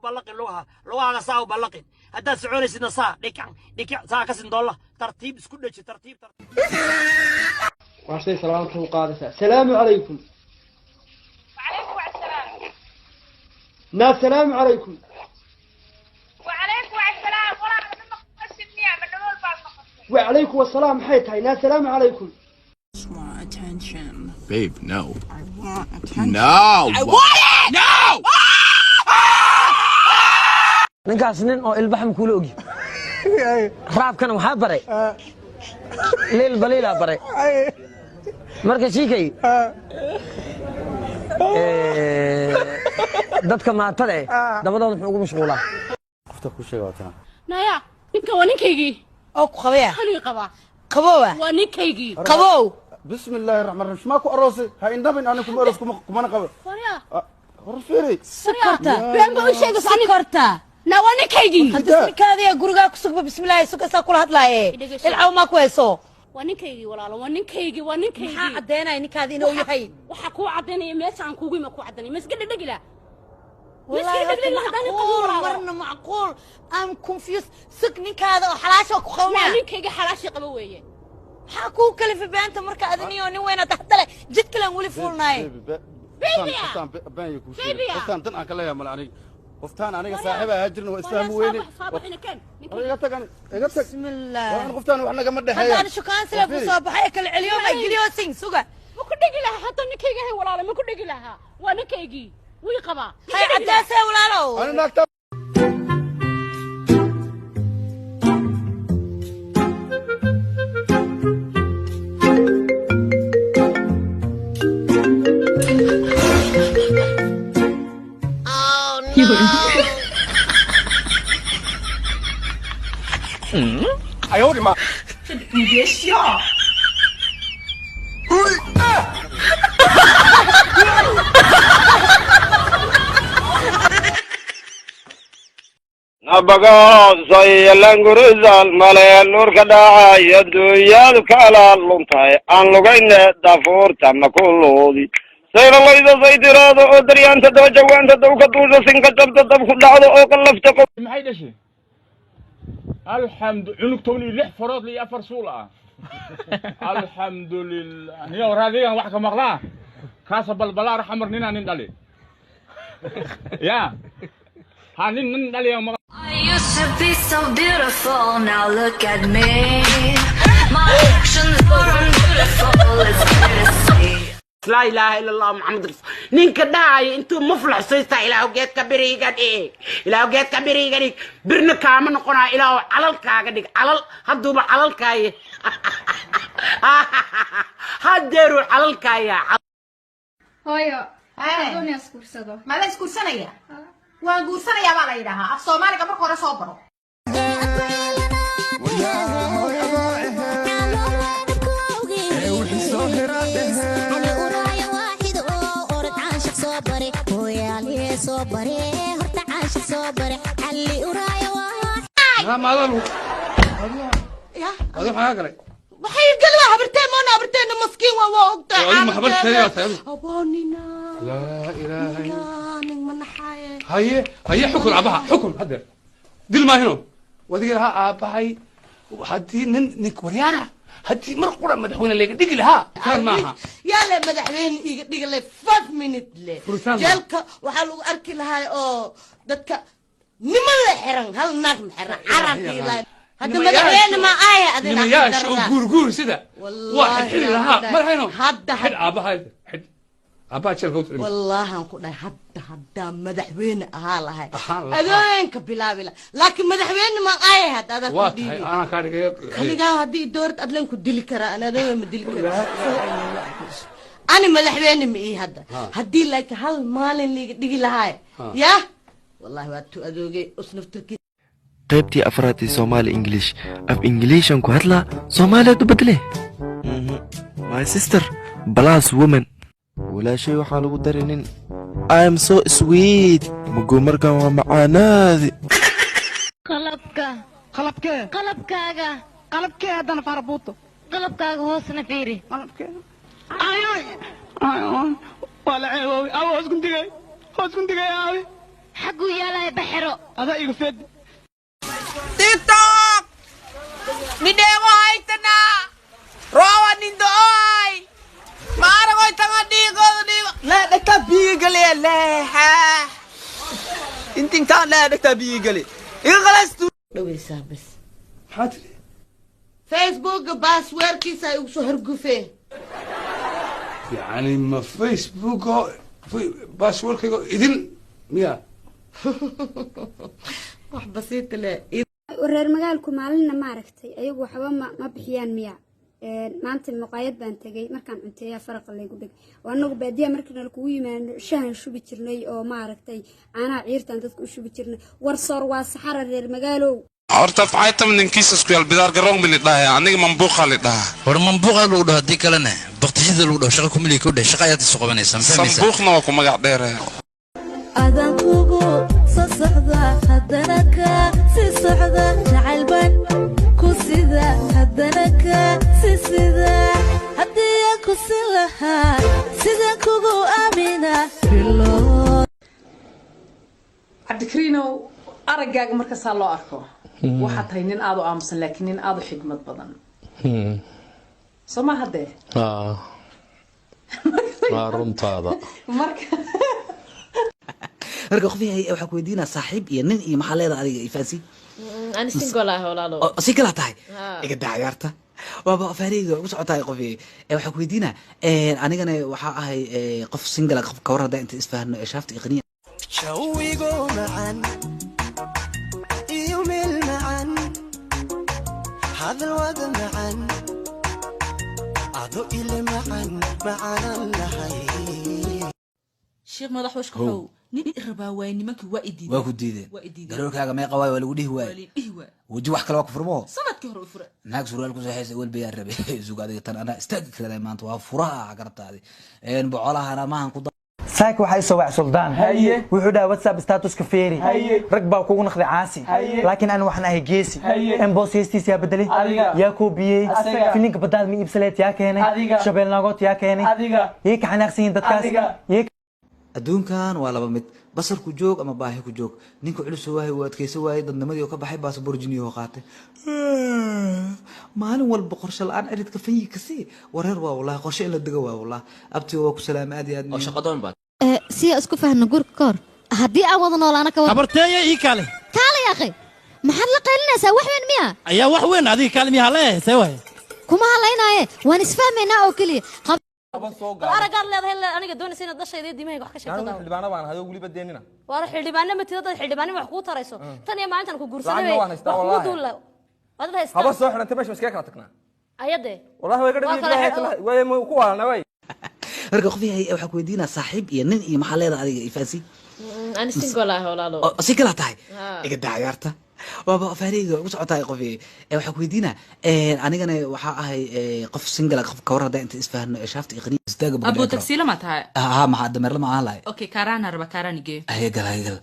بلقي لوها ساو بلقي هدا سعوني سيدنا سا ديك سا كسن دوله ترتيب سكو ترتيب واشتي سلامة وقادسة. السلام عليكم. وعليكم السلام. ناس السلام عليكم. وعليكم السلام ولا من مقصني من نور باص. وعليكم السلام حيتها ناس السلام عليكم. Attention. Babe, no. I want attention. No! I want it! No! ninkaas nin oo ilbaxam kula ogi raabkana waxa baray leel baleela baray marka shiikay dadka maatada dabadooda wuxuu ugu mashquulaa qofta ku sheegay naya ninka waa ninkaygii oo ku qabaya xalii qaba qabowa waa ninkaygii qabow bismillahir rahmanir rahim ma ku aroosay ha indhabin anigu ma aroos kuma qabo fariya horfiri sokorta been buu sheegay sokorta na waa ninkaygii hadda guriga ku sugba bismillah sugasa kula hadlaaye ilaaw ma ku hayso waa ninkaygii walaalo waa ninkaygii maxaa cadeynay ninkaadi inuu yahay waxa ku cadeynay meesha aan kugu ima ku cadeynay masga dhagila marna macquul I'm confused sug ninkaada oo xalaasho ku qawmaya waa ninkayga xalaashi qaba weeye maxaa ku kala fibaanta marka adiniyo nin weyn taxdale jidkala wali fuulnaay qoftaan dan aan ka leeyahay mal aniga qoftaan aniga saaxiib ah jirna waa isfahmi weyne iga tag bismillah waan qoftaan wax naga ma dhaxeeyo hadaan shukaan sila ku soo baxay kala celiyo ma giliyo sing suga ma ku dhigi lahaa hadda ninkayga hay walaalo ma ku dhigi lahaa waa ninkaygii wii qaba hay cadaase walaalo ana naagta哎呦我的妈！你别笑。نبغى زي لانغرزال ماله نور كدا يدويا كلا لونتاي ان لوغين دافور تم كلودي سير الله اذا زيدراد او دريان تدو جوان تدو كدوز سين كتب تدب خدعد او قلفتك maxay dhashay alxamdu cunug towni lix farood li afar suul ah alxamdulillah niyo raadigan wax ka maqlaa kaasa balbalaar xamar nina nin dhali ya ha nin dhali I used to be so beautiful, now look at me. My actions are unbeautiful, it's clear to see. لا إله إلا الله محمد رسول نينك داعي انتو مفلح سيستا إلهو جيت كبيريغا ديك إلهو جيت كبيريغا ديك برنا كامن قنا إلهو علال كاغا ديك علال هدوبا علال كاي هديرو علال كاي hooyo adoon iskuursado ma la iskuursanaya waan guursanaya baa la yiraahdaa af Soomaaliga marka hore soo baro ما ضلوا يا هذا حاجه قال waxay galwa habartay ma habartayna maskiin waa ogtaa هذا ما حبرت يا سيد abonina لا اله الا nin manaxay هي حكم ابها حكم هذا دل ما هنا ودي لها ابهي وحدي نك وريانا هدي مرقوره مدحونا اللي دق لها كان معها يا لا مدحوين دق لي 5 minute le jeelka waxa lagu arki lahaa oo dadka nima la xiran hal naag xiran carabki la هذا مدحوين ما آية أدينا يا شو قور سدا واحد حل لها ما هينو هدا حد أبها حد أبها شركة والله نقول هدا مدحوين هاي أذين كبلا بلا لكن مدحوين ما آية هذا واضح أنا كاري خلي جا هدي دورت أدلين كدلي كرا أنا دايما مدلي كرا أنا مدحوين مي هدا هدي لك هل مال اللي دقي لهاي يا والله واتو أذوقي أصنف تركي qaybtii afraad ee Soomaali English af Englishan ku hadla Soomaalidu badle my sister plus woman walaashay waxa lagu darinin I am so sweet mugo markan waa macaanaadi qalabkeedana farabuuto qalabkaaga hoosna fiiri ay wala ceewowi hoos kun digay aawi حقو يلا بحرو هذا يقفل تيك توك نديغو هايتنا روى نندوي ما أرغوي تما ديغو لا دكتا بيقلي لا انت كان لا دكتا بيقلي إغلستو dhaweysaa bas maxaa tiri facebooka baasweerkiisa ay ugu soo hargufeen yacni ma facebook baaswarkayga idin miya wax basiita le reer magaalku maalinna ma aragtay ayagu waxba ma bixiyaan miya maanta muqaayad baan tagay markaan cunteeyaa faraqa laygu dhig oo anagu baadiya markii lagu yimaado shahan shubi jirnay oo ma aragtay caanaha ciirtan dadku u shubi jirnay war soor waa saxara reer magaalow horta facayta ninkiisa isku yal bidaar garoon min dhahay aniga mambuuqa la dhaha war mambuuqa lagu dhaho hadii kalena baqtishada lagu dhaho shaqa kumili ku dhahay shaqa ayaad isu qabanaysaa fahmaysaa sambuuqna waa ku magac dheeraya adan kugu soo socda haddana ka sii socda jacaylban ku sida haddana ka sii sida haddii aan ku siin lahaa sida kugu aamina bilo cabdikariinow araggaaga markaasaa loo arko waxaad tahay nin aad u aamusan laakiin nin aad u xigmad badan soo ma haddee runtaada marka qofii waxa ku weydiinaa saaxiib iyo nin iyo maxaa leedahay adiga ifaasi ani single ah walaalo si kala tahay iga daayarta waaba faariga ugu socotaay qofii waxa ku weydiinaa anigana waxa ahay qof single qof ka war hada inta isfahanno ee shaafta iqniya شويقو معا يوميل معا هذا الوقت معا عضو إلي معا معانا اللحي شيخ مدح وش كحو نين الربا وين نمك وائدي واكو ديده قالوا كاغا ما قواي ولا وديه واي وجي wax kale waa ku furmo sanad ka hor u fura naag surwaal ku saxaysa wal bay rabe suuqaadiga tan ana istaag kale maanta waa furaha gartaadi boqolaha maahan ku سايك waxay soo wax suldaan wuxuu dhahay WhatsApp status ka feeri rag baa kugu naqday caasi laakiin aan waxna ay geesi in boos heestiisa bedeli yaa ku biyay filinka badaal mi ibsaleet yaa keenay shabeel nagoot yaa keenay ii ka xanaaqsiin dadkaas adduunkan waa laba mid basar ku joog ama baahi ku joog ninka culus waay uu adkayso waay dadnimadii oo ka baxay baasaboor jiniyo qaatay maalin walba qorshe la'aan cirid ka fanyi kasi wareer waa wallahi qorshe in la diga waa wallahi abti waa ku salaam aad iyo aad oo shaqo doon baad si isku fahna gurka kor haddii aan wada noolaana ka habarteeya ii kale kaale ya akhi maxaad la qaylinaysaa wax weyn miya ayaa wax weyn adiga kale miyaa leeyahay way kuma hadlaynaaye waan isfahmaynaa oo keliya aragaad leedahay aniga doonaysa inaad dhashayda diimahayga wax ka sheegto xildhibaano baan hayo waliba deenina war xildhibaano ma tirada xildhibaano wax ku tarayso tan iyo maalintan ku guursaday wax ku duula wada haysta haba soo xirantay meesha iska kala tagna ayade wallahi way ka dhigay way ku waalna way marka qofii waxa ku weydiinaa saaxiib iyo nin iyo maxaa leedahay adiga ifaasi ani single ah walaalo si kala tahay iga daayarta waaba faariga ugu socotaay qofii waxa ku weydiinaa anigana waxa ahay qof single qof ka war hada inta isfahanno ee shaafta iqniya istaaga abu taksiila ma tahay maxaa dameer lama aan lahay okay karaan arba karanige ay gal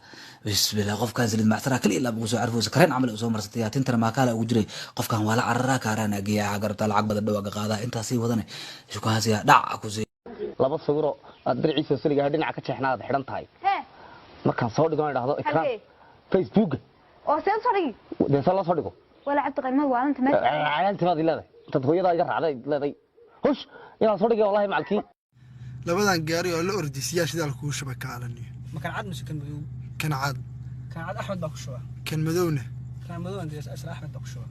بسم الله قف كان زلد معترى كل إلا بقول عارفه سكرين عمل أسوأ مرستيات أنت ما كلا وجري قف كان ولا عرّا كارنا جيا عقرت العقبة الدواء قاعدة أنت سي وضني شو كان زي دع كوزي laba sawiro aad dirciisa siliga dhinaca ka jeexnaad xiran tahay markaan soo dhigo idhaahdo ekraan Facebook oo soo soo deesa la soo dhigo wala cabdi qiimo waa anta ma caalantimaad leedahay inta hooyada iga raacday leedahay hush ila soo dhigay wallahi macalkii labadan gaari oo la ordisiyaa sidaa ku shabakaalaniyo ma kan cad mise kan madow kan cad Ahmed baa ku shuba kan madowna kan madow inta isla Ahmed baa ku shuba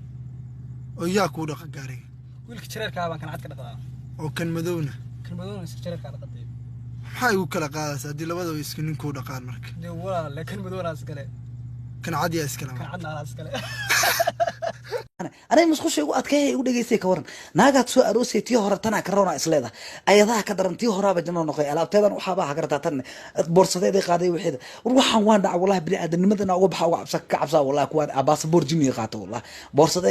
oo yaa ku dhaqa gaariga wiilka jireerka baan kan cad ka dhaqaa oo kan madowna kan madowna isla jireerka la qaday maxay u kala qaadaysaa hadii labadaba isku nin ku dhaqaan marka de wala kan madowna iskale kan cad yaa iskale kan cadna iskale أنا مش خوش يقول أتكيه يقول لي جيسي كورن ناقد سوء روسي تيه هرا تنا كورونا إسلام أيضا كدرن تيه هرا بجنون نقي ألا بتدن وحابها كرتا تن بورصة دي قاضي وحيد وروح وان دع والله بني آدم مدنا وبحا وعبسك عبسا والله كوان أباس بورجيني قاتو والله بورصة